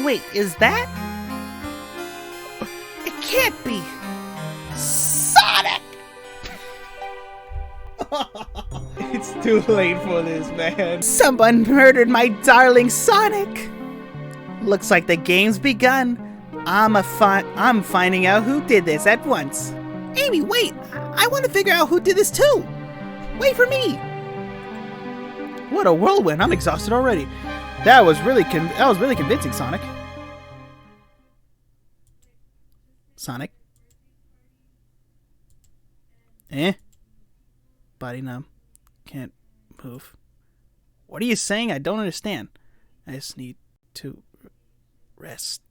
Wait, is that? It can't be. Sonic! It's too late for this, man. Someone murdered my darling Sonic. Looks like the game's begun. I'm finding out who did this at once. Amy, wait! I want to figure out who did this too. Wait for me. What a whirlwind! I'm exhausted already. That was really convincing, Sonic. Sonic. Body numb. Can't move. What are you saying? I don't understand. I just need to rest.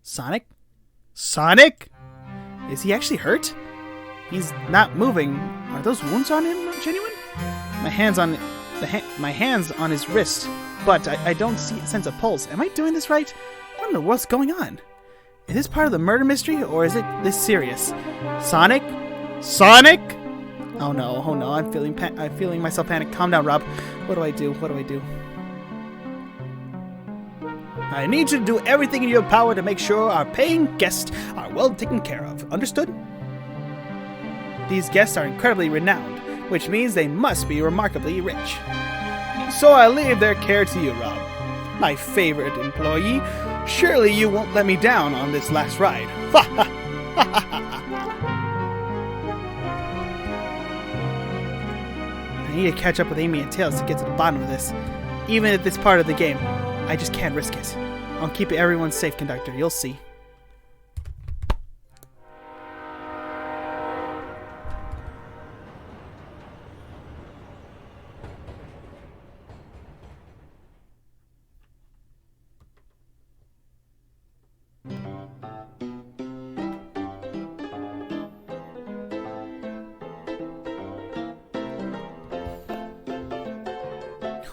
Sonic? Sonic? Is he actually hurt? He's not moving. Are those wounds on him genuine? My hands on his wrist, but I don't sense a pulse. Am I doing this right? What in the world's going on? Is this part of the murder mystery, or is it this serious? Sonic? Sonic? Oh no! I'm feeling myself panic. Calm down, Rob. What do I do? What do I do? I need you to do everything in your power to make sure our paying guests are well taken care of. Understood? These guests are incredibly renowned, which means they must be remarkably rich. So I leave their care to you, Rob. My favorite employee. Surely you won't let me down on this last ride. I need to catch up with Amy and Tails to get to the bottom of this. Even if it's part of the game, I just can't risk it. I'll keep everyone safe, Conductor. You'll see.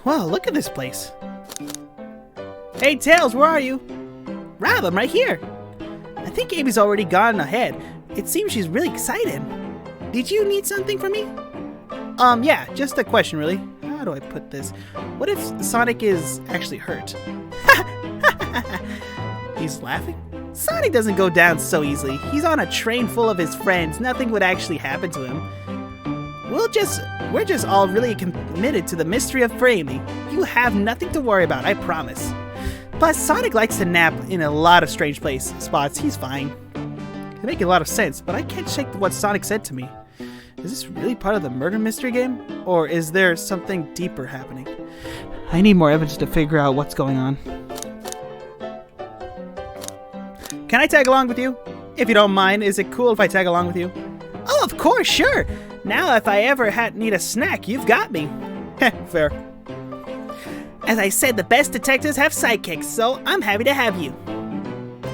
Wow, look at this place. Hey, Tails, where are you? Rob, I'm right here. I think Amy's already gone ahead. It seems she's really excited. Did you need something from me? Yeah, just a question, really. How do I put this? What if Sonic is actually hurt? He's laughing? Sonic doesn't go down so easily. He's on a train full of his friends. Nothing would actually happen to him. We're just all really committed to the mystery of Amy. You have nothing to worry about, I promise. Plus, Sonic likes to nap in a lot of strange spots. He's fine. It makes a lot of sense, but I can't shake what Sonic said to me. Is this really part of the murder mystery game? Or is there something deeper happening? I need more evidence to figure out what's going on. Can I tag along with you? If you don't mind, is it cool if I tag along with you? Oh, of course, sure! Now if I ever need a snack, you've got me. Heh, fair. As I said, the best detectives have sidekicks, so I'm happy to have you.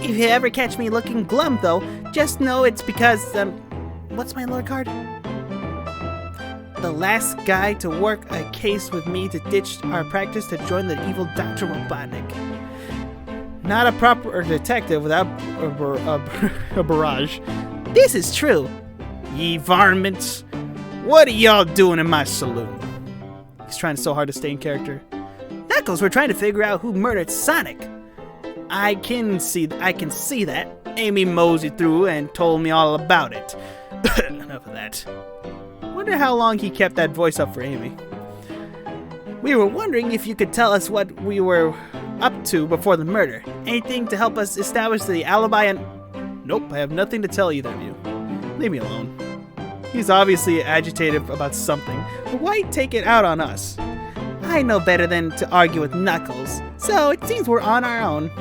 If you ever catch me looking glum, though, just know it's because, what's my lore card? The last guy to work a case with me to ditch our practice to join the evil Dr. Robotnik. Not a proper detective without a barrage. This is true. Ye varmints. What are y'all doing in my saloon? He's trying so hard to stay in character. Knuckles, we're trying to figure out who murdered Sonic. I can see that. Amy moseyed through and told me all about it. Enough of that. Wonder how long he kept that voice up for Amy. We were wondering if you could tell us what we were up to before the murder. Anything to help us establish the alibi and... Nope, I have nothing to tell either of you. Leave me alone. He's obviously agitated about something, but why take it out on us? I know better than to argue with Knuckles, so it seems we're on our own.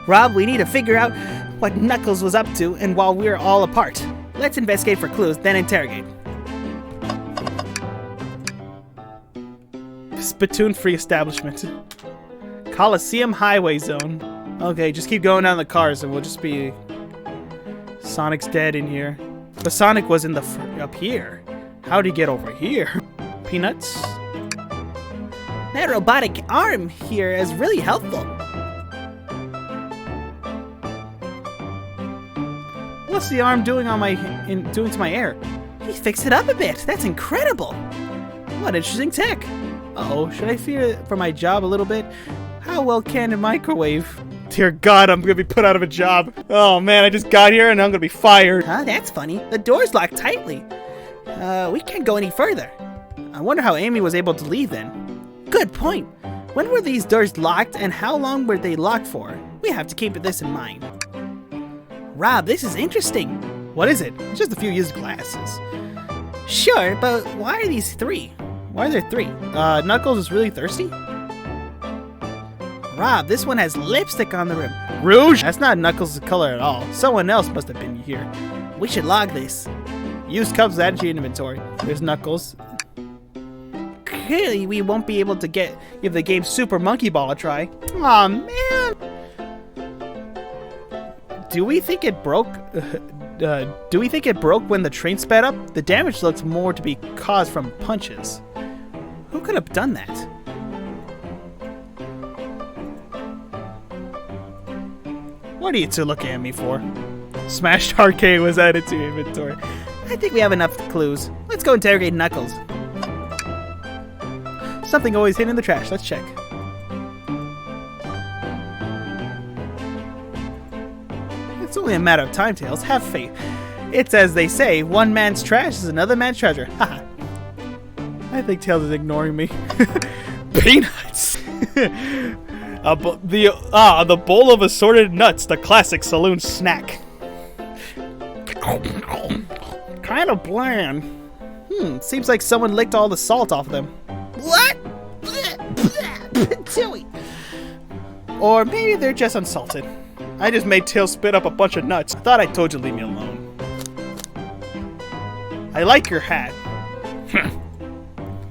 Rob, we need to figure out what Knuckles was up to and while we're all apart. Let's investigate for clues, then interrogate. Spittoon-free establishment. Coliseum Highway Zone. Okay, just keep going down the cars and we'll just be... Sonic's dead in here. But Sonic was in the up here. How'd he get over here? Peanuts? That robotic arm here is really helpful. What's the arm doing on doing to my hair? He fixed it up a bit. That's incredible. What interesting tech. Uh-oh, should I fear for my job a little bit? How well can a microwave? Dear God, I'm gonna be put out of a job. Oh man, I just got here and I'm gonna be fired. Huh, that's funny. The door's locked tightly. We can't go any further. I wonder how Amy was able to leave then. Good point. When were these doors locked and how long were they locked for? We have to keep this in mind. Rob, this is interesting. What is it? It's just a few used glasses. Sure, but why are these 3? Why are there 3? Knuckles is really thirsty? Rob, this one has lipstick on the rim. Rouge? That's not Knuckles' color at all. Someone else must have been here. We should log this. Use cups added to your inventory. There's Knuckles. Clearly, we won't be able to give the game Super Monkey Ball a try. Aw, man. Do we think it broke? Do we think it broke when the train sped up? The damage looks more to be caused from punches. Who could have done that? What are you two looking at me for? Smashed arcade was added to your inventory. I think we have enough clues. Let's go interrogate Knuckles. Something always hidden in the trash. Let's check. It's only a matter of time, Tails. Have faith. It's as they say, one man's trash is another man's treasure. Haha. I think Tails is ignoring me. Peanuts! The bowl of assorted nuts, the classic saloon snack. Kind of bland. Seems like someone licked all the salt off of them. What? Silly. Or maybe they're just unsalted. I just made Tails spit up a bunch of nuts. I thought I told you to leave me alone. I like your hat.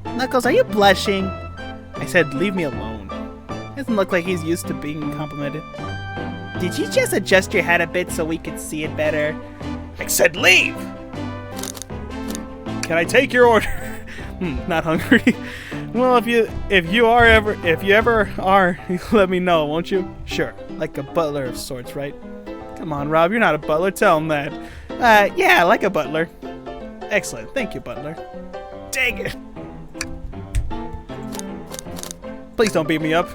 Knuckles, are you blushing? I said leave me alone. Doesn't look like he's used to being complimented. Did you just adjust your hat a bit so we could see it better? I said leave! Can I take your order? Not hungry. Well, if you ever are, let me know, won't you? Sure, like a butler of sorts, right? Come on, Rob, you're not a butler. Tell him that. Yeah, like a butler. Excellent, thank you, butler. Dang it! Please don't beat me up.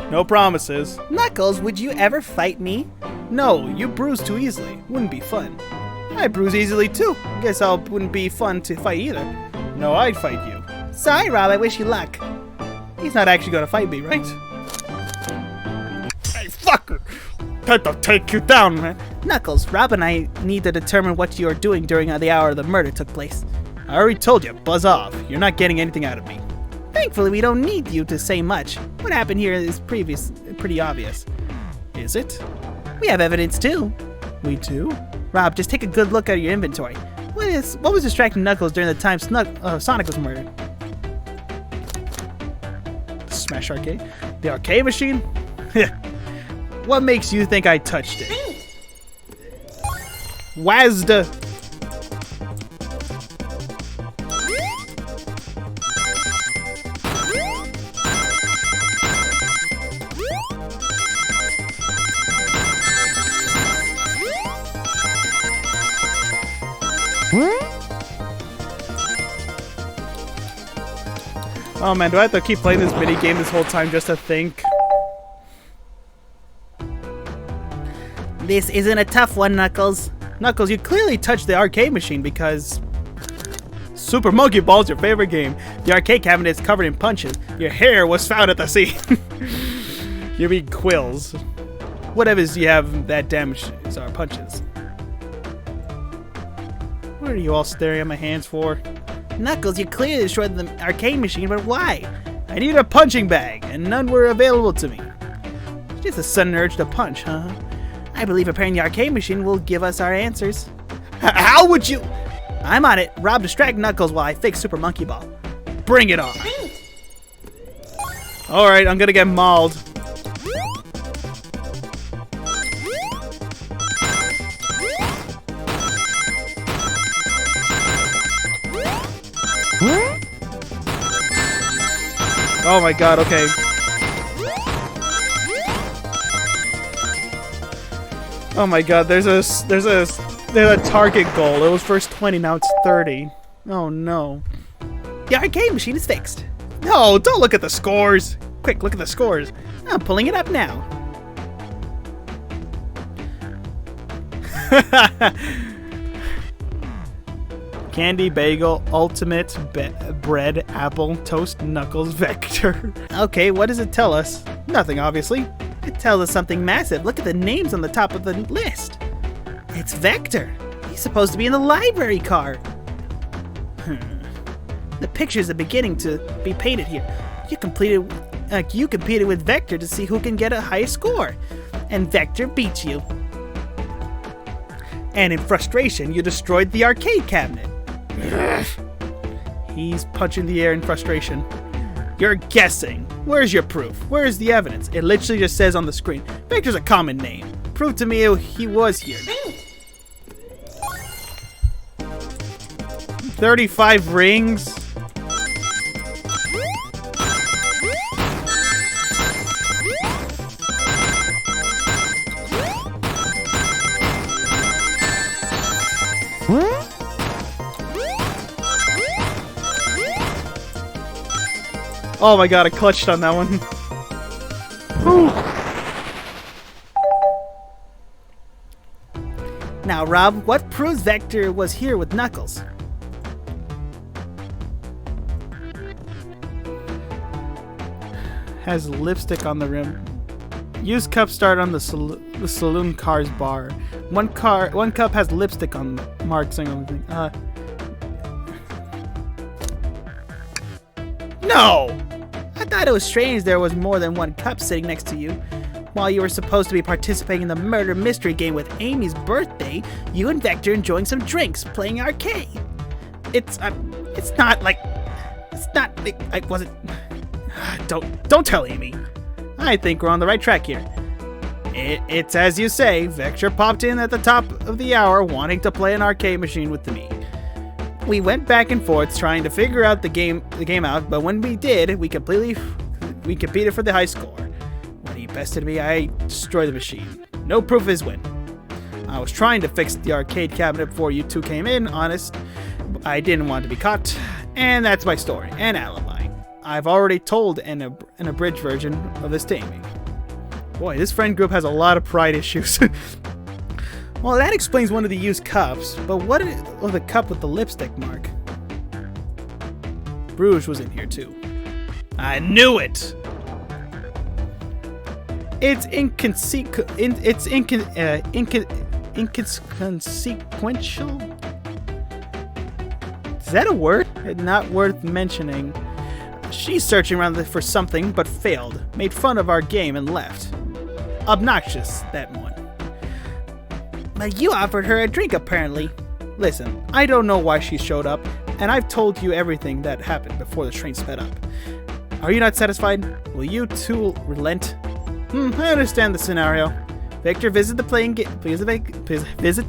No promises. Knuckles, would you ever fight me? No, you bruise too easily. Wouldn't be fun. I bruise easily too. Guess I wouldn't be fun to fight either. No, I'd fight you. Sorry, Rob, I wish you luck. He's not actually gonna fight me, right? Hey, fucker! Had to take you down, man. Knuckles, Rob and I need to determine what you're doing during the hour the murder took place. I already told you, buzz off. You're not getting anything out of me. Thankfully, we don't need you to say much. What happened here is pretty obvious. Is it? We have evidence too. We do? Rob, just take a good look at your inventory. What was distracting Knuckles during the time Sonic was murdered? Smash arcade? The arcade machine? What makes you think I touched it? Wazda! Oh man, do I have to keep playing this mini game this whole time just to think? This isn't a tough one, Knuckles. Knuckles, you clearly touched the arcade machine because Super Monkey Ball is your favorite game. The arcade cabinet is covered in punches. Your hair was found at the scene. You mean quills. Whatever you have that damage is our punches. What are you all staring at my hands for? Knuckles, you clearly destroyed the arcade machine, but why? I needed a punching bag, and none were available to me. Just a sudden urge to punch, huh? I believe repairing the arcade machine will give us our answers. How would you? I'm on it. Rob, distract Knuckles while I fix Super Monkey Ball. Bring it on. Alright, I'm gonna get mauled. Oh my god, okay. Oh my god, there's a target goal. It was first 20, now it's 30. Oh no. The arcade machine is fixed. No, don't look at the scores. Quick, look at the scores. I'm pulling it up now. Candy, bagel, ultimate, bread, apple, toast, knuckles, vector. Okay, what does it tell us? Nothing, obviously. It tells us something massive. Look at the names on the top of the list. It's Vector. He's supposed to be in the library car. The pictures are beginning to be painted here. You competed with Vector to see who can get a high score. And Vector beat you. And in frustration, you destroyed the arcade cabinet. He's punching the air in frustration. You're guessing. Where's your proof? Where's the evidence? It literally just says on the screen, Vector's a common name. Prove to me he was here. 35 rings? Oh my god, I clutched on that one. Now, Rob, what proves Vector was here with Knuckles? Has lipstick on the rim. Use cup start on the saloon car's bar. One cup has lipstick on the mark saying on the thing. No! I thought it was strange there was more than one cup sitting next to you. While you were supposed to be participating in the murder mystery game with Amy's birthday, you and Vector enjoying some drinks, playing arcade. It's not like I wasn't. Don't tell Amy. I think we're on the right track here. It's as you say. Vector popped in at the top of the hour, wanting to play an arcade machine with me. We went back and forth trying to figure out the game out, but when we did, we competed for the high score. When he bested me, I destroyed the machine. No proof of his win. I was trying to fix the arcade cabinet before you two came in, honest. I didn't want to be caught, and that's my story and alibi. I've already told an abridged version of this to Amy. Boy, this friend group has a lot of pride issues. Well, that explains one of the used cups, but what is the cup with the lipstick mark? Bruges was in here too. I knew it! It's inconsequential? Is that a word? Not worth mentioning. She's searching around for something, but failed. Made fun of our game and left. Obnoxious, that one. But you offered her a drink, apparently. Listen, I don't know why she showed up, and I've told you everything that happened before the train sped up. Are you not satisfied? Will you two relent? I understand the scenario. Victor visited to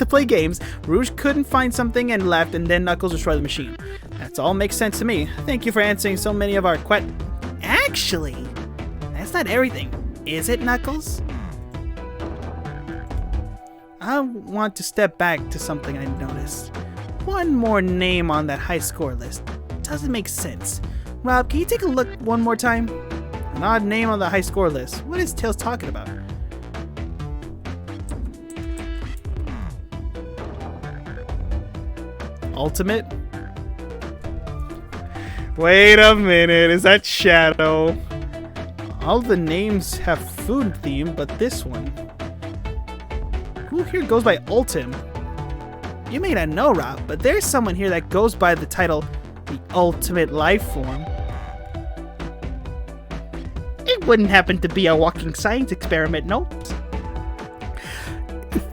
play games. Rouge couldn't find something and left, and then Knuckles destroyed the machine. That's all makes sense to me. Thank you for answering so many of our questions. Actually, that's not everything, is it, Knuckles? I want to step back to something I noticed. One more name on that high score list. Doesn't make sense. Rob, can you take a look one more time? An odd name on the high score list. What is Tails talking about? Ultimate? Wait a minute, is that Shadow? All the names have food theme, but this one. Who here goes by Ultim? You may not know, Rob, but there's someone here that goes by the title The Ultimate Life Form. It wouldn't happen to be a walking science experiment, no?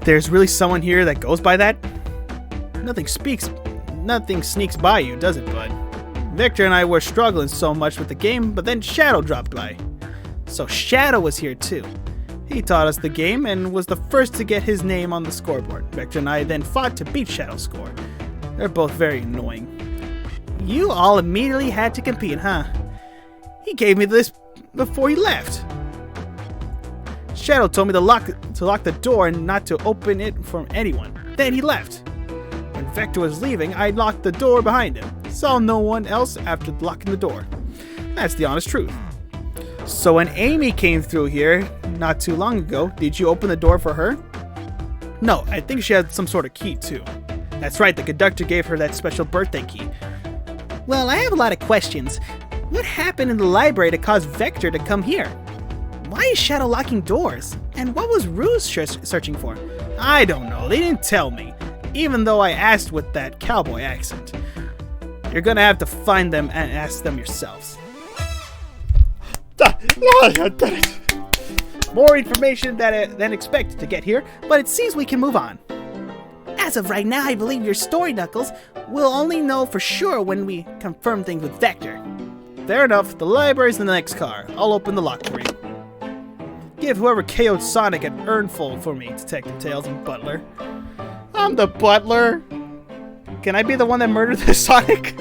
There's really someone here that goes by that? Nothing sneaks by you, does it, bud? Victor and I were struggling so much with the game, but then Shadow dropped by. So Shadow was here too. He taught us the game and was the first to get his name on the scoreboard. Vector and I then fought to beat Shadow's score. They're both very annoying. You all immediately had to compete, huh? He gave me this before he left. Shadow told me to lock the door and not to open it for anyone. Then he left. When Vector was leaving, I locked the door behind him. Saw no one else after locking the door. That's the honest truth. So when Amy came through here not too long ago, did you open the door for her? No, I think she had some sort of key too. That's right, the conductor gave her that special birthday key. Well, I have a lot of questions. What happened in the library to cause Vector to come here? Why is Shadow locking doors? And what was Ruse searching for? I don't know, they didn't tell me, even though I asked with that cowboy accent. You're gonna have to find them and ask them yourselves. More information than expected to get here, but it seems we can move on. As of right now, I believe your story, Knuckles. We'll only know for sure when we confirm things with Vector. Fair enough, the library's in the next car. I'll open the lock for you. Give whoever KO'd Sonic an earnful for me, Detective Tails and Butler. I'm the butler. Can I be the one that murdered the Sonic?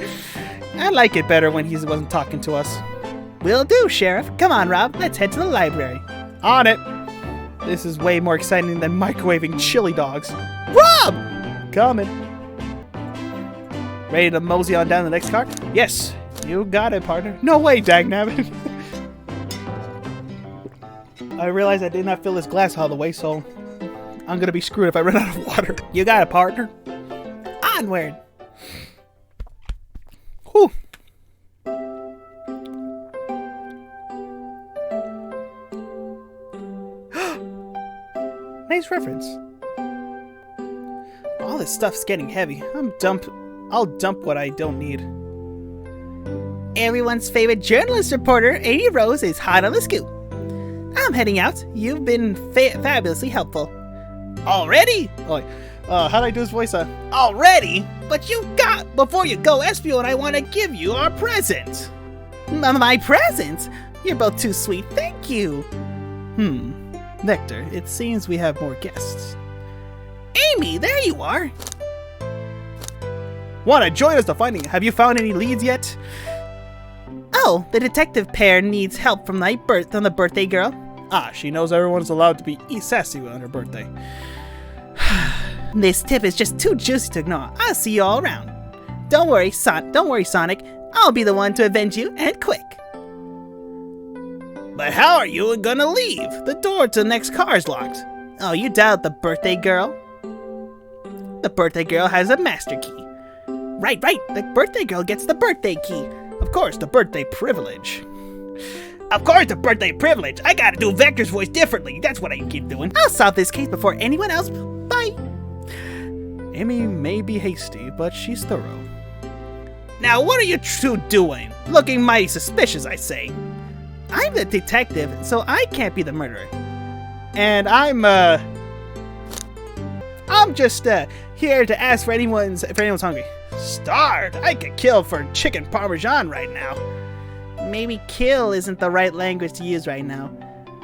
I like it better when he wasn't talking to us. Will do, Sheriff. Come on, Rob. Let's head to the library. On it. This is way more exciting than microwaving chili dogs. Rob! Coming. Ready to mosey on down the next car? Yes. You got it, partner. No way, dagnabbit. I realized I did not fill this glass all the way, so I'm gonna be screwed if I run out of water. You got it, partner. Onward. Whew. Nice reference. All this stuff's getting heavy. I'll dump what I don't need. Everyone's favorite journalist reporter, Amy Rose, is hot on the scoop. I'm heading out. You've been fabulously helpful. Already? Oh, how'd I do his voice? Already? But before you go, Espio and I want to give you our present. My present? You're both too sweet, thank you. Nectar, it seems we have more guests. Amy, there you are. Wanna join us to finding? Have you found any leads yet? Oh, the detective pair needs help from the birthday girl. She knows everyone's allowed to be sassy on her birthday. This tip is just too juicy to ignore. I'll see you all around. Don't worry, Sonic. I'll be the one to avenge you, and quick. But how are you gonna leave? The door to the next car is locked. Oh, you doubt the birthday girl? The birthday girl has a master key. Right. The birthday girl gets the birthday key. Of course, the birthday privilege. Of course, the birthday privilege. I gotta do Vector's voice differently. That's what I keep doing. I'll solve this case before anyone else. Bye. Amy may be hasty, but she's thorough. Now, what are you two doing? Looking mighty suspicious, I say. I'm the detective, so I can't be the murderer. And I'm just here to ask if anyone's hungry. Starved? I could kill for chicken parmesan right now. Maybe kill isn't the right language to use right now.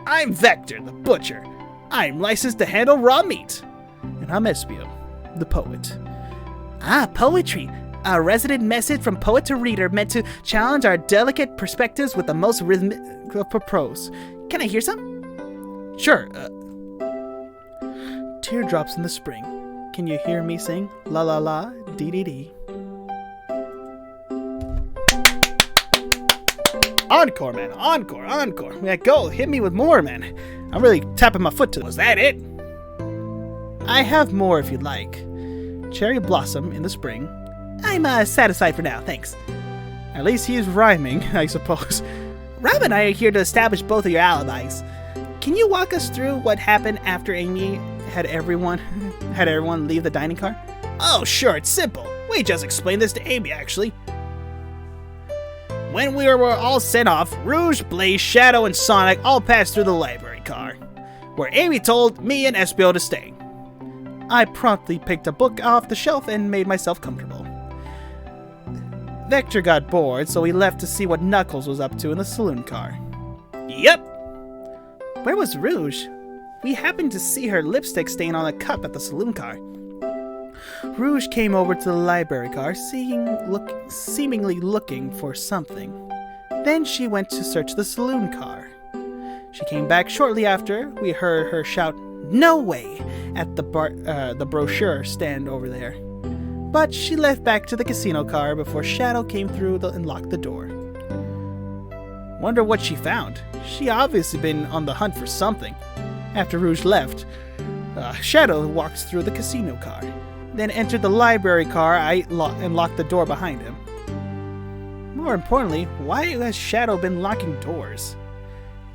I'm Vector, the butcher. I'm licensed to handle raw meat. And I'm Espio, the poet. Poetry. A resident message from poet to reader meant to challenge our delicate perspectives with the most rhythmic of prose. Can I hear some? Sure. Teardrops in the spring. Can you hear me sing? La la la, dee dee dee. Encore, man. Encore. Yeah, go. Hit me with more, man. I'm really tapping my foot to. Was that it? I have more if you'd like. Cherry blossom in the spring. I'm satisfied for now, thanks. At least he's rhyming, I suppose. Rob and I are here to establish both of your alibis. Can you walk us through what happened after Amy had everyone leave the dining car? Oh, sure, it's simple. We just explained this to Amy, actually. When we were all sent off, Rouge, Blaze, Shadow, and Sonic all passed through the library car, where Amy told me and Espio to stay. I promptly picked a book off the shelf and made myself comfortable. Vector got bored, so he left to see what Knuckles was up to in the saloon car. Yep. Where was Rouge? We happened to see her lipstick stain on a cup at the saloon car. Rouge came over to the library car, seemingly looking for something. Then she went to search the saloon car. She came back shortly after. We heard her shout, "No way!" at the brochure stand over there. But she left back to the casino car before Shadow came through and locked the door. Wonder what she found. She obviously been on the hunt for something. After Rouge left, Shadow walked through the casino car, then entered the library car and locked the door behind him. More importantly, why has Shadow been locking doors?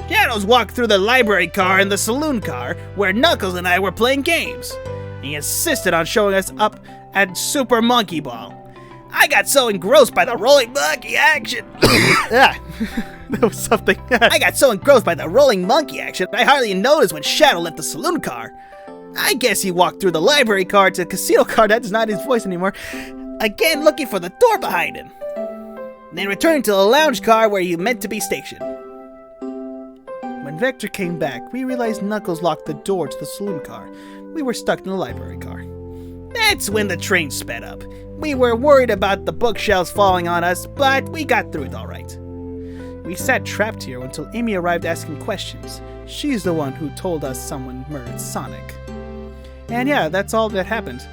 Shadow's walked through the library car and the saloon car where Knuckles and I were playing games. He insisted on showing us up at Super Monkey Ball. I got so engrossed by the rolling monkey action. That was something. I got so engrossed by the rolling monkey action, I hardly noticed when Shadow left the saloon car. I guess he walked through the library car to the casino car, that's not his voice anymore, again looking for the door behind him. Then returned to the lounge car where he meant to be stationed. When Vector came back, we realized Knuckles locked the door to the saloon car. We were stuck in the library car. That's when the train sped up. We were worried about the bookshelves falling on us, but we got through it all right. We sat trapped here until Amy arrived asking questions. She's the one who told us someone murdered Sonic. And yeah, that's all that happened.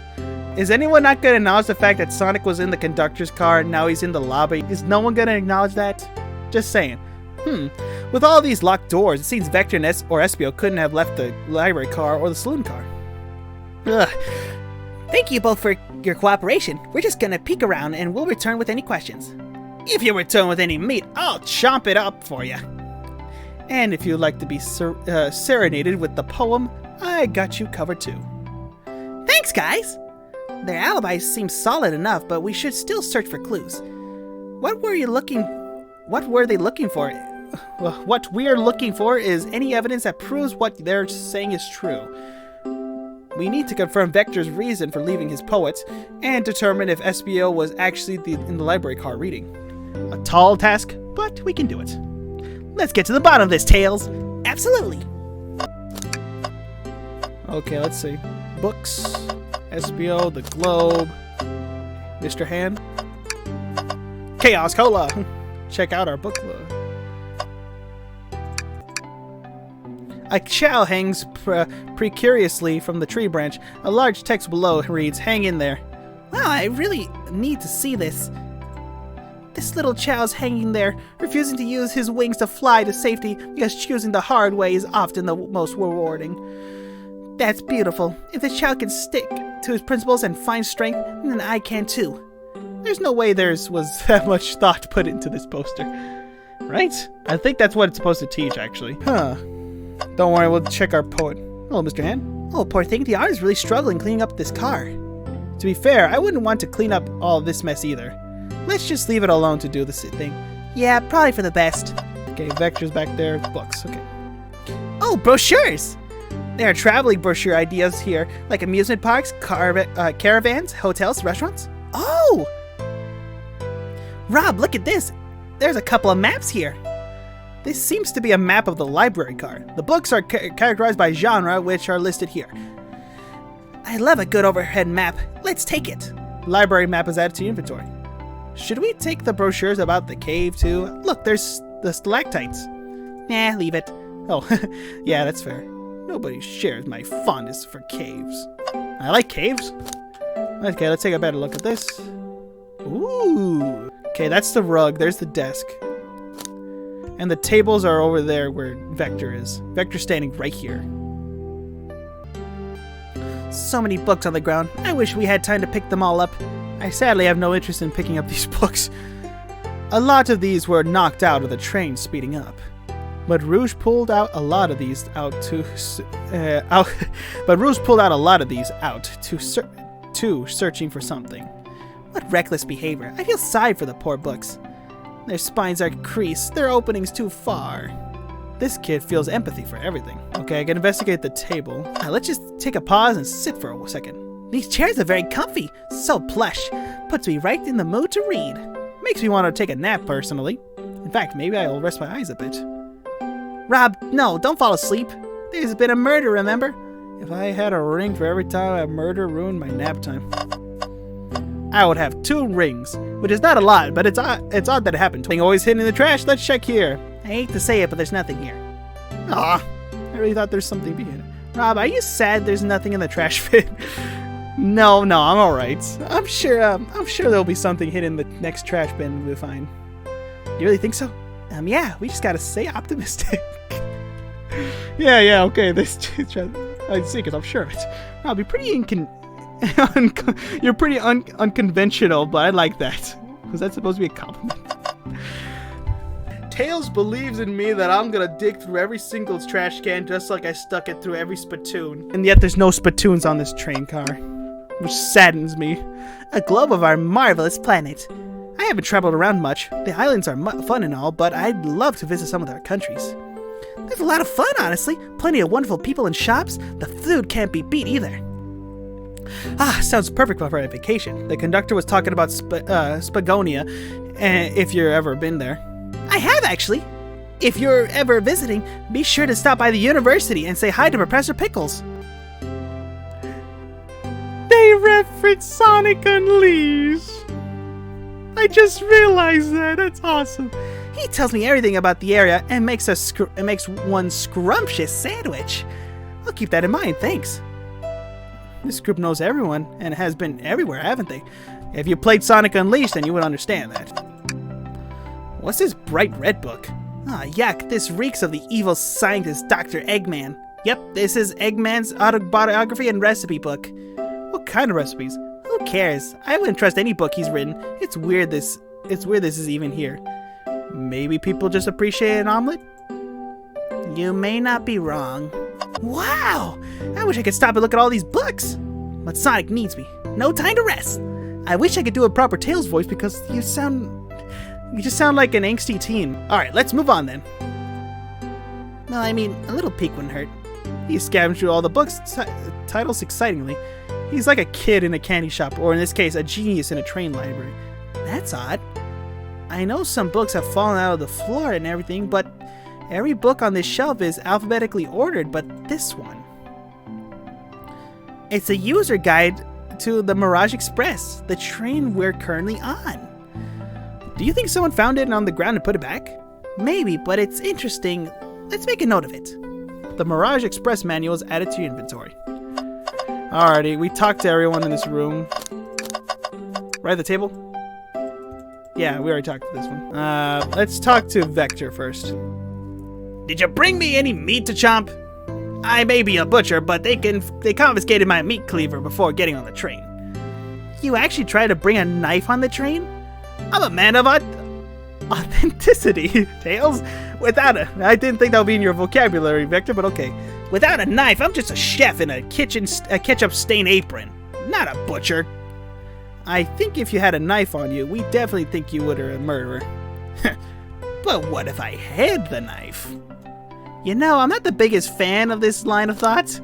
Is anyone not going to acknowledge the fact that Sonic was in the conductor's car and now he's in the lobby? Is no one going to acknowledge that? Just saying. With all these locked doors, it seems Vector and or Espio couldn't have left the library car or the saloon car. Ugh. Thank you both for your cooperation. We're just gonna peek around and we'll return with any questions. If you return with any meat, I'll chomp it up for you. And if you'd like to be serenaded with the poem, I got you covered too. Thanks, guys! Their alibis seem solid enough, but we should still search for clues. What were they looking for? Well, what we're looking for is any evidence that proves what they're saying is true. We need to confirm Vector's reason for leaving his poets and determine if SBO was actually in the library car reading. A tall task, but we can do it. Let's get to the bottom of this, Tails. Absolutely. Okay, let's see. Books, SBO, the Globe, Mr. Hand, Chaos Cola. Check out our book club. A chow hangs precariously from the tree branch. A large text below reads, "Hang in there." Wow, I really need to see this. This little chow's hanging there, refusing to use his wings to fly to safety because choosing the hard way is often the most rewarding. That's beautiful. If the chow can stick to his principles and find strength, then I can too. There's no way there was that much thought put into this poster. Right? I think that's what it's supposed to teach, actually. Don't worry, we'll check our poet. Hello, Mr. Hand. Oh, poor thing, the artist is really struggling cleaning up this car. To be fair, I wouldn't want to clean up all this mess either. Let's just leave it alone to do this thing. Yeah, probably for the best. Okay, Vector's back there. Books, okay. Oh, brochures! There are traveling brochure ideas here, like amusement parks, caravans, hotels, restaurants. Oh! Rob, look at this. There's a couple of maps here. This seems to be a map of the library car. The books are characterized by genre, which are listed here. I love a good overhead map. Let's take it. Library map is added to your inventory. Should we take the brochures about the cave too? Look, there's the stalactites. Nah, leave it. Oh, yeah, that's fair. Nobody shares my fondness for caves. I like caves. Okay, let's take a better look at this. Ooh. Okay, that's the rug. There's the desk. And the tables are over there where Vector is. Vector's standing right here. So many books on the ground. I wish we had time to pick them all up. I sadly have no interest in picking up these books. A lot of these were knocked out of the train speeding up. But Rouge pulled out a lot of these out to searching for something. What reckless behavior. I feel sorry for the poor books. Their spines are creased, their openings too far. This kid feels empathy for everything. Okay, I can investigate the table. Let's just take a pause and sit for a second. These chairs are very comfy, so plush. Puts me right in the mood to read. Makes me want to take a nap, personally. In fact, maybe I'll rest my eyes a bit. Rob, no, don't fall asleep. There's been a murder, remember? If I had a ring for every time a murder ruined my nap time, I would have 2 rings, which is not a lot, but it's odd that it happened. Thing always hidden in the trash. Let's check here. I hate to say it, but there's nothing here. Aw, I really thought there's something behind it. Rob, are you sad there's nothing in the trash bin? No, I'm all right. I'm sure there'll be something hidden in the next trash bin we'll find. You really think so? Yeah, we just gotta stay optimistic. yeah, okay. I see, because I'm sure of it. I'll be pretty you're pretty unconventional, but I like that. Was that supposed to be a compliment? Tails believes in me that I'm gonna dig through every single trash can just like I stuck it through every spittoon. And yet there's no spittoons on this train car, which saddens me. A globe of our marvelous planet. I haven't traveled around much. The islands are fun and all, but I'd love to visit some of their countries. There's a lot of fun, honestly. Plenty of wonderful people and shops. The food can't be beat either. Sounds perfect for a vacation. The conductor was talking about Spagonia, if you've ever been there. I have, actually. If you're ever visiting, be sure to stop by the university and say hi to Professor Pickles. They reference Sonic Unleashed. I just realized that. That's awesome. He tells me everything about the area and makes one scrumptious sandwich. I'll keep that in mind, thanks. This group knows everyone and has been everywhere, haven't they? If you played Sonic Unleashed, then you would understand that. What's this bright red book? Yuck, this reeks of the evil scientist Dr. Eggman. Yep, this is Eggman's autobiography and recipe book. What kind of recipes? Who cares? I wouldn't trust any book he's written. It's weird this is even here. Maybe people just appreciate an omelet? You may not be wrong. Wow! I wish I could stop and look at all these books. But Sonic needs me. No time to rest. I wish I could do a proper Tails voice because you just sound like an angsty teen. Alright, let's move on then. Well, I mean, a little peek wouldn't hurt. He scavenged through all the books, titles excitingly. He's like a kid in a candy shop, or in this case, a genius in a train library. That's odd. I know some books have fallen out of the floor and everything, but every book on this shelf is alphabetically ordered, but this one. It's a user guide to the Mirage Express, the train we're currently on. Do you think someone found it on the ground and put it back? Maybe, but it's interesting. Let's make a note of it. The Mirage Express manual is added to your inventory. Alrighty, we talked to everyone in this room. Right at the table? Yeah, we already talked to this one. Let's talk to Vector first. Did you bring me any meat to chomp? I may be a butcher, but they confiscated my meat cleaver before getting on the train. You actually tried to bring a knife on the train? I'm a man of authenticity, Tails. I didn't think that would be in your vocabulary, Vector, but okay. Without a knife, I'm just a chef in a ketchup-stained apron, not a butcher. I think if you had a knife on you, we definitely think you were a murderer. But what if I had the knife? You know, I'm not the biggest fan of this line of thought.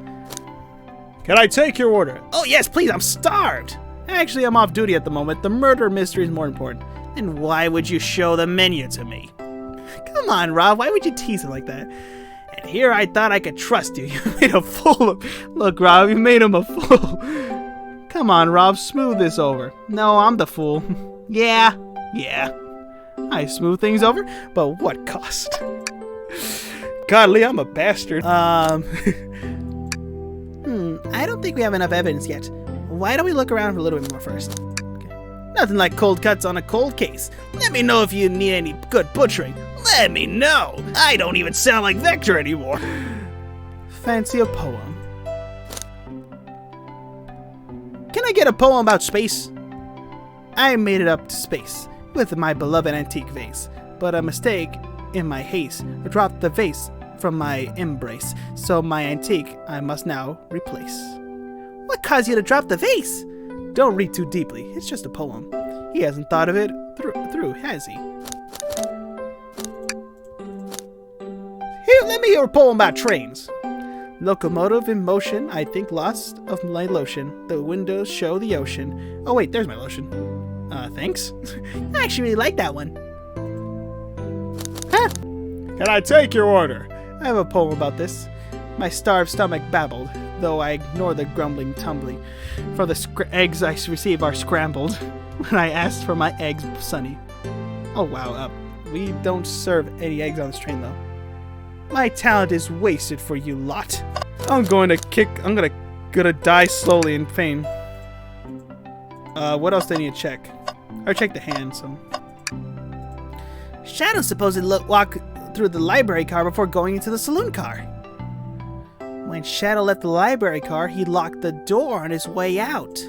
Can I take your order? Oh yes, please, I'm starved. Actually, I'm off duty at the moment. The murder mystery is more important. Then why would you show the menu to me? Come on, Rob, why would you tease it like that? And here I thought I could trust you. You made a fool of... Look, Rob, you made him a fool. Come on, Rob, smooth this over. No, I'm the fool. Yeah. I smooth things over, but what cost? Godly, I'm a bastard. I don't think we have enough evidence yet. Why don't we look around for a little bit more first? Okay. Nothing like cold cuts on a cold case. Let me know if you need any good butchering. Let me know. I don't even sound like Vector anymore. Fancy a poem. Can I get a poem about space? I made it up to space with my beloved antique vase, but a mistake in my haste dropped the vase from my embrace, so my antique I must now replace. What caused you to drop the vase? Don't read too deeply, it's just a poem. He hasn't thought of it through, has he? Here, let me hear a poem about trains. Locomotive in motion, I think lost of my lotion. The windows show the ocean. Oh wait, there's my lotion. Thanks. I actually really like that one. Huh? Can I take your order? I have a poem about this. My starved stomach babbled, though I ignore the grumbling tumbling. For the eggs I receive are scrambled. When I asked for my eggs, Sonny. Oh wow, we don't serve any eggs on this train though. My talent is wasted for you lot. I'm gonna die slowly in pain. What else do I need to check? I checked the hand, so. Shadow supposedly walked through the library car before going into the saloon car. When Shadow left the library car, he locked the door on his way out.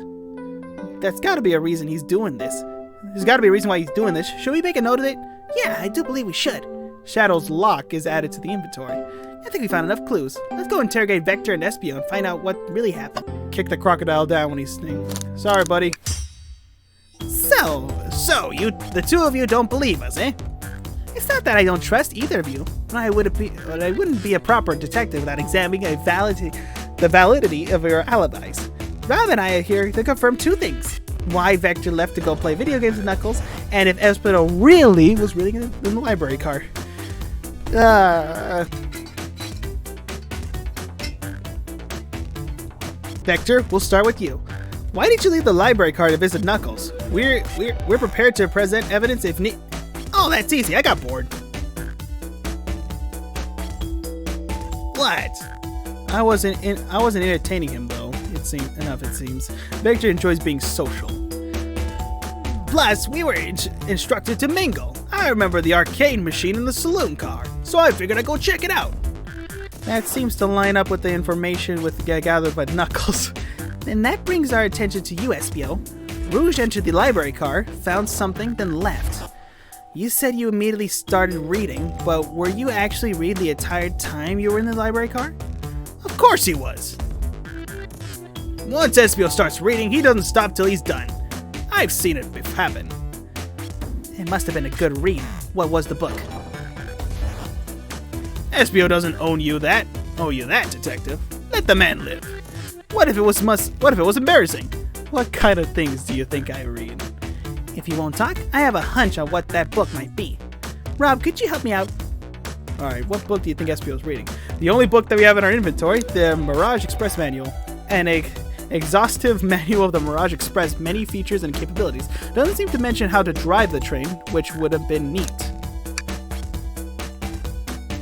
That's gotta be a reason he's doing this. There's gotta be a reason why he's doing this. Should we make a note of it? Yeah, I do believe we should. Shadow's lock is added to the inventory. I think we found enough clues. Let's go interrogate Vector and Espio and find out what really happened. Kick the crocodile down when he's sneezing. Sorry, buddy. So you, the two of you don't believe us, eh? It's not that I don't trust either of you, but I wouldn't be a proper detective without examining the validity of your alibis. Rob and I are here to confirm two things. Why Vector left to go play video games with Knuckles, and if Espino really was reading in the library car. Vector, we'll start with you. Why did you leave the library car to visit Knuckles? We're prepared to present evidence if need. Oh, that's easy. I got bored. What? I wasn't entertaining him though. It seems. Vector enjoys being social. Plus, we were instructed to mingle. I remember the arcade machine in the saloon car, so I figured I'd go check it out. That seems to line up with the information gathered by Knuckles. And that brings our attention to you, Espio. Rouge entered the library car, found something, then left. You said you immediately started reading, but were you actually reading the entire time you were in the library car? Of course he was. Once Espio starts reading, he doesn't stop till he's done. I've seen it happen. It must have been a good read. What was the book? Espio doesn't owe you that, detective. Let the man live. What if it was embarrassing? What kind of things do you think I read? If you won't talk, I have a hunch on what that book might be. Rob, could you help me out? Alright, what book do you think Espio is reading? The only book that we have in our inventory, the Mirage Express Manual. An exhaustive manual of the Mirage Express, many features and capabilities. Doesn't seem to mention how to drive the train, which would have been neat.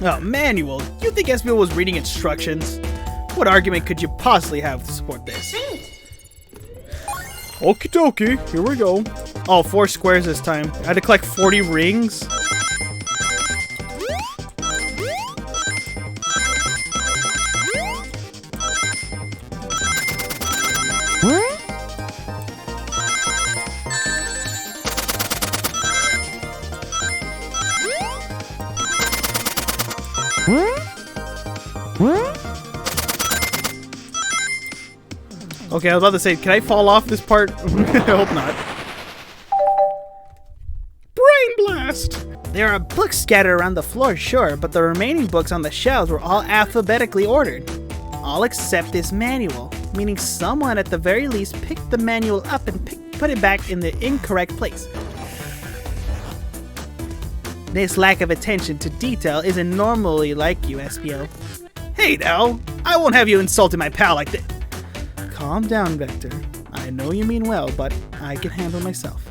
Oh, manual? You think Espio was reading instructions? What argument could you possibly have to support this? Okie dokie, here we go. Oh, 4 squares this time. I had to collect 40 rings. Okay, I was about to say, can I fall off this part? I hope not. Brain blast! There are books scattered around the floor, sure, but the remaining books on the shelves were all alphabetically ordered. All except this manual, meaning someone at the very least picked the manual up and put it back in the incorrect place. This lack of attention to detail isn't normally like you, Espio. Hey now, I won't have you insulting my pal like this. Calm down, Vector. I know you mean well, but I can handle myself.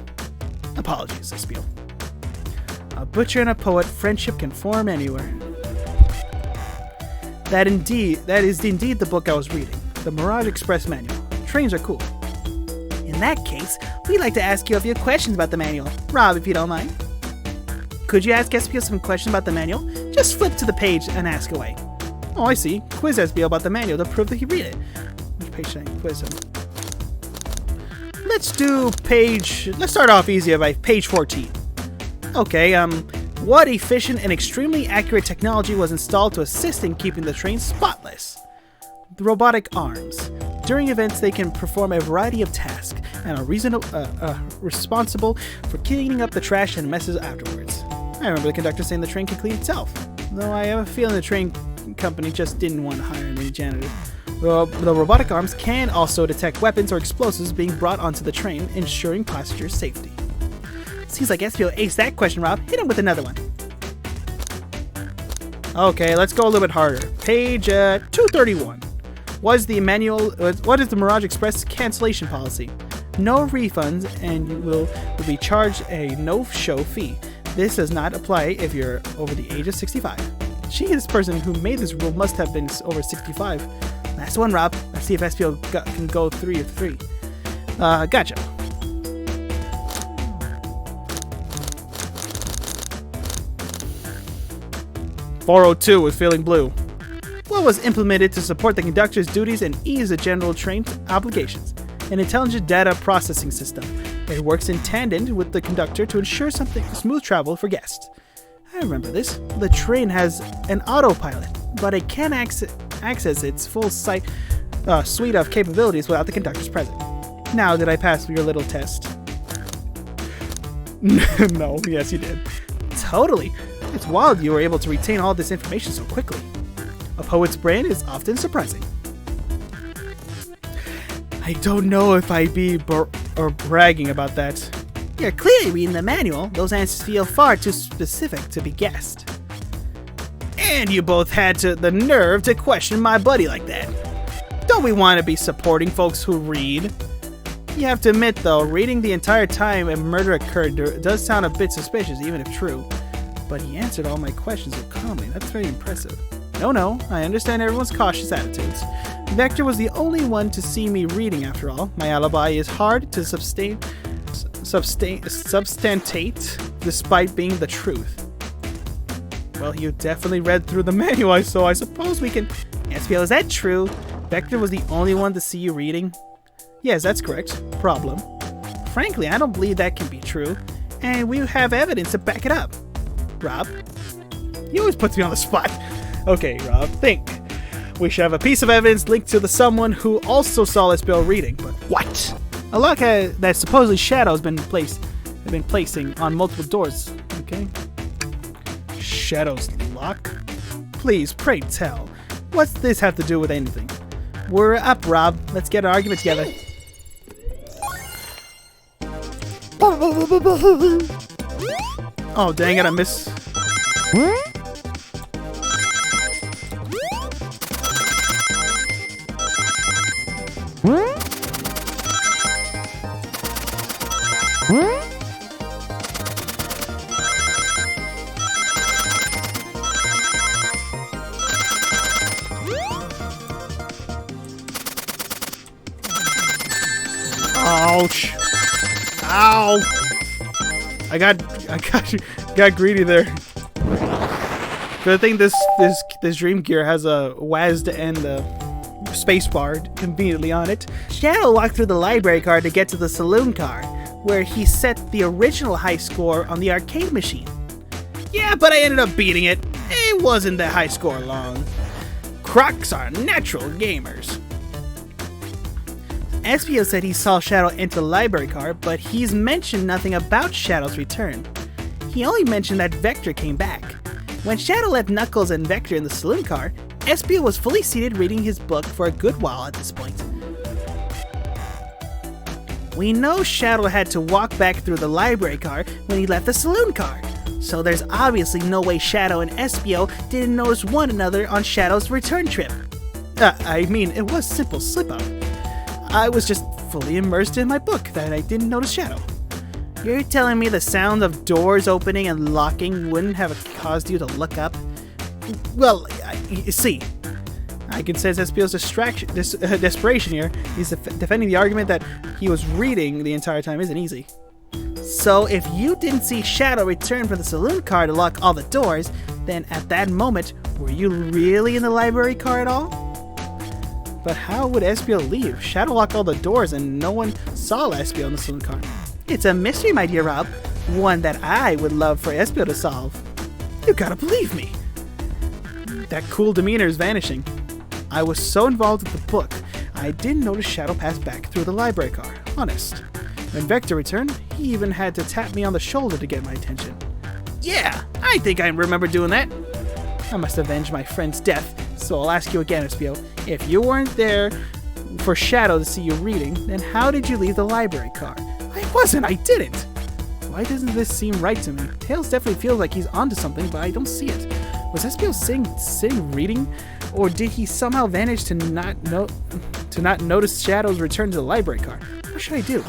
Apologies, Espio. A butcher and a poet, friendship can form anywhere. That is indeed the book I was reading. The Mirage Express Manual. Trains are cool. In that case, we'd like to ask you a few questions about the manual. Rob, if you don't mind. Could you ask Espio some questions about the manual? Just flip to the page and ask away. Oh, I see. Quiz Espio about the manual to prove that he read it. Which page should I quiz him? Let's start off easy by page 14. Okay, what efficient and extremely accurate technology was installed to assist in keeping the train spotless? The robotic arms. During events, they can perform a variety of tasks and are responsible for cleaning up the trash and messes afterwards. I remember the conductor saying the train can clean itself, though I have a feeling the train company just didn't want to hire any janitor. The robotic arms can also detect weapons or explosives being brought onto the train, ensuring passenger safety. Seems like Espio aced that question, Rob. Hit him with another one. Okay, let's go a little bit harder. Page 231. What is the Mirage Express cancellation policy? No refunds, and you will be charged a no-show fee. This does not apply if you're over the age of 65. Gee, this person who made this rule must have been over 65. Last one, Rob. Let's see if Espio can go 3 of 3. Gotcha. 402 was feeling blue. What was implemented to support the conductor's duties and ease the general train obligations? An intelligent data processing system. It works in tandem with the conductor to ensure smooth travel for guests. I remember this. The train has an autopilot, but it can't access its full suite of capabilities without the conductor's presence. Now, did I pass your little test? No, yes you did. Totally. It's wild you were able to retain all this information so quickly. A poet's brain is often surprising. I don't know if I'd be bragging about that. You're clearly reading the manual. Those answers feel far too specific to be guessed. And you both had the nerve to question my buddy like that. Don't we want to be supporting folks who read? You have to admit, though, reading the entire time a murder occurred does sound a bit suspicious, even if true. But he answered all my questions with calmly. That's very impressive. No, I understand everyone's cautious attitudes. Vector was the only one to see me reading, after all. My alibi is hard to substantiate, despite being the truth. Well, you definitely read through the manual, so I suppose we can... SPO, is that true? Vector was the only one to see you reading? Yes, that's correct. Problem. Frankly, I don't believe that can be true, and we have evidence to back it up. Rob? He always puts me on the spot. Okay, Rob, think. We should have a piece of evidence linked to someone who also saw SPO reading, but what? A lock that supposedly Shadow has been placing on multiple doors, okay? Shadow's lock? Please, pray tell. What's this have to do with anything? We're up, Rob. Let's get an argument together. Oh, dang it, I missed. Ouch! Ow! I got greedy there. Good thing this Dream Gear has a WASD and a spacebar conveniently on it. Shadow walked through the library car to get to the saloon car, where he set the original high score on the arcade machine. Yeah, but I ended up beating it. It wasn't that high score long. Crocs are natural gamers. SPO said he saw Shadow enter the library car, but he's mentioned nothing about Shadow's return. He only mentioned that Vector came back. When Shadow left Knuckles and Vector in the saloon car, SPO was fully seated reading his book for a good while at this point. We know Shadow had to walk back through the library car when he left the saloon car, so there's obviously no way Shadow and SPO didn't notice one another on Shadow's return trip. I mean, it was simple slip-up. I was just fully immersed in my book that I didn't notice Shadow. You're telling me the sound of doors opening and locking wouldn't have caused you to look up? Well, you see, I can sense SPO's desperation here. He's defending the argument that he was reading the entire time isn't easy. So if you didn't see Shadow return from the saloon car to lock all the doors, then at that moment, were you really in the library car at all? But how would SPO leave? Shadow locked all the doors and no one saw SPO in the saloon car. It's a mystery, my dear Rob. One that I would love for SPO to solve. You gotta believe me. That cool demeanor is vanishing. I was so involved with the book, I didn't notice Shadow pass back through the library car. Honest. When Vector returned, he even had to tap me on the shoulder to get my attention. Yeah, I think I remember doing that. I must avenge my friend's death, so I'll ask you again, SPO. If you weren't there for Shadow to see you reading, then how did you leave the library car? I wasn't, I didn't! Why doesn't this seem right to me? Tails definitely feels like he's onto something, but I don't see it. Was SPO sitting reading? Or did he somehow vanish to not notice Shadow's return to the library car? What should I do?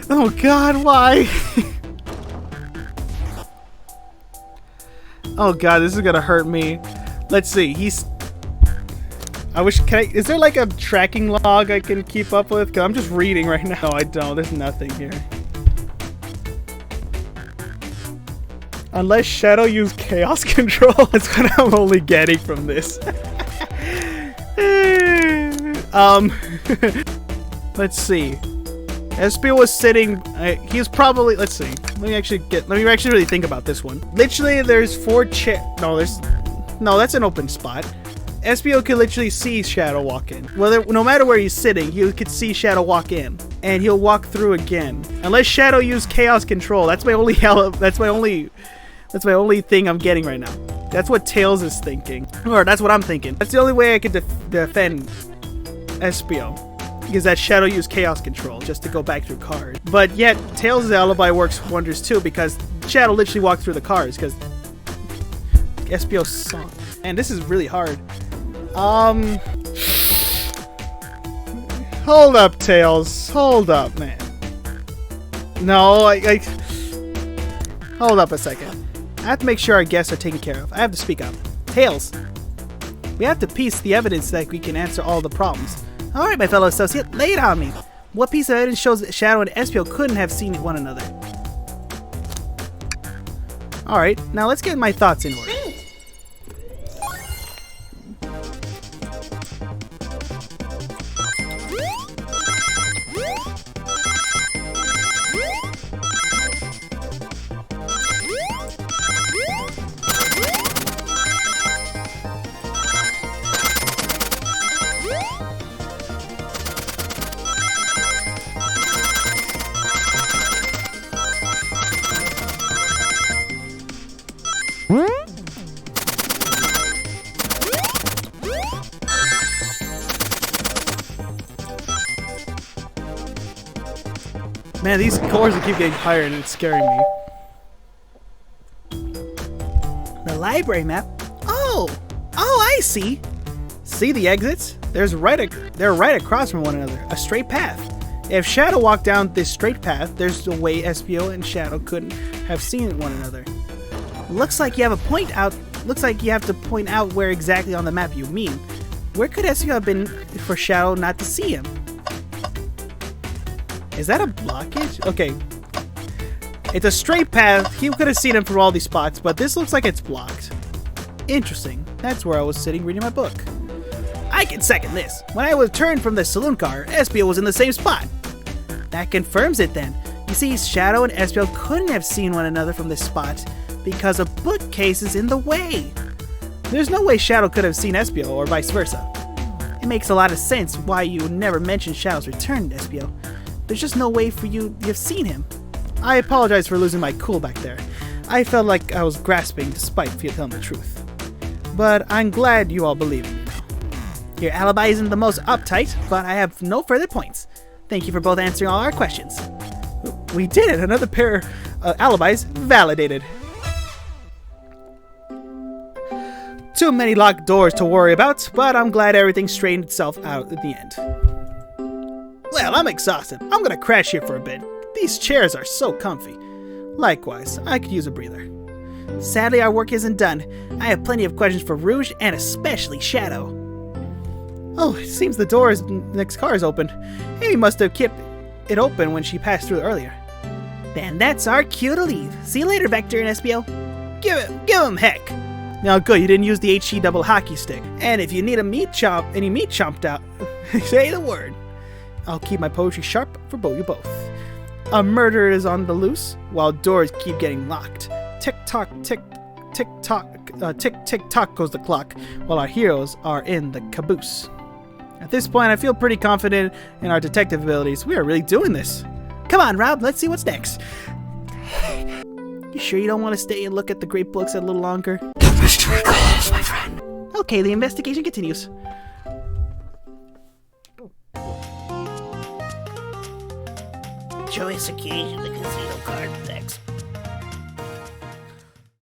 Oh god, why? Oh god, this is gonna hurt me. Let's see, is there like a tracking log I can keep up with? Cause I'm just reading right now. No, I don't, there's nothing here. Unless Shadow used chaos control, that's what I'm only getting from this. Let's see. Espio was sitting. He's probably. Let's see. Let me actually really think about this one. Literally, there's 4 chairs. No, that's an open spot. Espio could literally see Shadow walk in. Well, no matter where he's sitting, he could see Shadow walk in, and he'll walk through again. Unless Shadow used chaos control. That's my only thing I'm getting right now. That's what Tails is thinking, or that's what I'm thinking. That's the only way I could defend Espio. Because that Shadow used chaos control just to go back through cars. But yet, Tails' alibi works wonders too, because Shadow literally walked through the cars, because Espio saw. And this is really hard. Hold up, Tails. Hold up, man. No, hold up a second. I have to make sure our guests are taken care of. I have to speak up. Tails, we have to piece the evidence that we can answer all the problems. Alright, my fellow associate, lay it on me. What piece of evidence shows that Shadow and Espio couldn't have seen one another? Alright, now let's get my thoughts in order. Man, these scores keep getting higher and it's scaring me. The library map? Oh, I see. See the exits? They're right across from one another. A straight path. If Shadow walked down this straight path, there's a way Espio and Shadow couldn't have seen one another. Looks like you have a point out. Looks like you have to point out where exactly on the map you mean. Where could Espio have been for Shadow not to see him? Is that a blockage? Okay. It's a straight path. He could have seen him from all these spots, but this looks like it's blocked. Interesting. That's where I was sitting reading my book. I can second this. When I returned from the saloon car, Espio was in the same spot. That confirms it then. You see, Shadow and Espio couldn't have seen one another from this spot because a bookcase is in the way. There's no way Shadow could have seen Espio or vice versa. It makes a lot of sense why you never mentioned Shadow's return, Espio. There's just no way for you to have seen him. I apologize for losing my cool back there. I felt like I was grasping despite telling the truth. But I'm glad you all believe me now. Your alibi isn't the most uptight, but I have no further points. Thank you for both answering all our questions. We did it! Another pair of alibis validated. Too many locked doors to worry about, but I'm glad everything straightened itself out at the end. Well, I'm exhausted. I'm gonna crash here for a bit. These chairs are so comfy. Likewise, I could use a breather. Sadly, our work isn't done. I have plenty of questions for Rouge and especially Shadow. Oh, it seems the next car is open. Amy must have kept it open when she passed through earlier. Then that's our cue to leave. See you later, Vector and Espio. Give him heck. Now, good, you didn't use the HE double hockey stick. And if you need any meat chomped out, say the word. I'll keep my poetry sharp for you both. A murderer is on the loose, while doors keep getting locked. Tick-tock, tick-tock, tick-tick-tock goes the clock, while our heroes are in the caboose. At this point, I feel pretty confident in our detective abilities. We are really doing this. Come on, Rob, let's see what's next. You sure you don't want to stay and look at the great books a little longer? The mystery calls, my friend. Okay, the investigation continues. Joyous occasion, the casino card next.